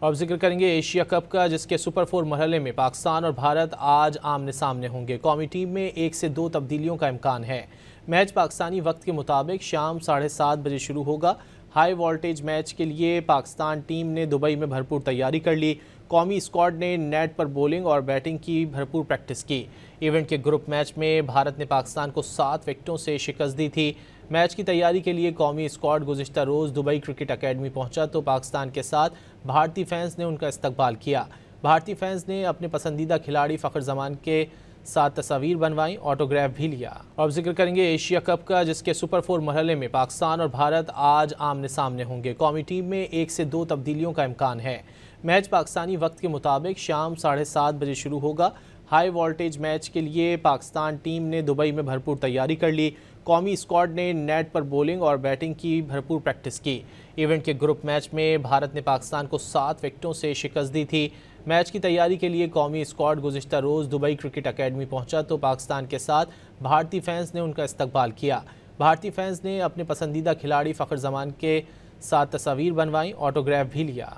अब जिक्र करेंगे एशिया कप का, जिसके सुपर 4 मरहले में पाकिस्तान और भारत आज आमने सामने होंगे। कौमी टीम में 1 से 2 तब्दीलियों का इम्कान है। मैच पाकिस्तानी वक्त के मुताबिक शाम 7:30 बजे शुरू होगा। हाई वोल्टेज मैच के लिए पाकिस्तान टीम ने दुबई में भरपूर तैयारी कर ली। कौमी स्क्वाड ने नेट पर बॉलिंग और बैटिंग की भरपूर प्रैक्टिस की। इवेंट के ग्रुप मैच में भारत ने पाकिस्तान को 7 विकेटों से शिकस्त दी थी। मैच की तैयारी के लिए कौमी स्क्वाड गुज़िश्ता रोज़ दुबई क्रिकेट अकेडमी पहुंचा तो पाकिस्तान के साथ भारतीय फैंस ने उनका इस्तकबाल किया। भारतीय फैंस ने अपने पसंदीदा खिलाड़ी फ़खर जमान के साथ तस्वीर बनवाई, ऑटोग्राफ भी लिया। अब जिक्र करेंगे एशिया कप का, जिसके सुपर 4 मरहले में पाकिस्तान और भारत आज आमने सामने होंगे। कौमी टीम में 1 से 2 तब्दीलियों का इम्कान है। मैच पाकिस्तानी वक्त के मुताबिक शाम 7:30 बजे शुरू होगा। हाई वोल्टेज मैच के लिए पाकिस्तान टीम ने दुबई में भरपूर तैयारी कर ली। कौमी स्क्वाड ने नेट पर बॉलिंग और बैटिंग की भरपूर प्रैक्टिस की। इवेंट के ग्रुप मैच में भारत ने पाकिस्तान को 7 विकेटों से शिकस्त दी थी। मैच की तैयारी के लिए कौमी स्क्वाड गुज़िश्ता रोज़ दुबई क्रिकेट अकेडमी पहुंचा तो पाकिस्तान के साथ भारतीय फैंस ने उनका इस्तकबाल किया। भारतीय फैंस ने अपने पसंदीदा खिलाड़ी फ़खर जमान के साथ तस्वीर बनवाई, ऑटोग्राफ भी लिया।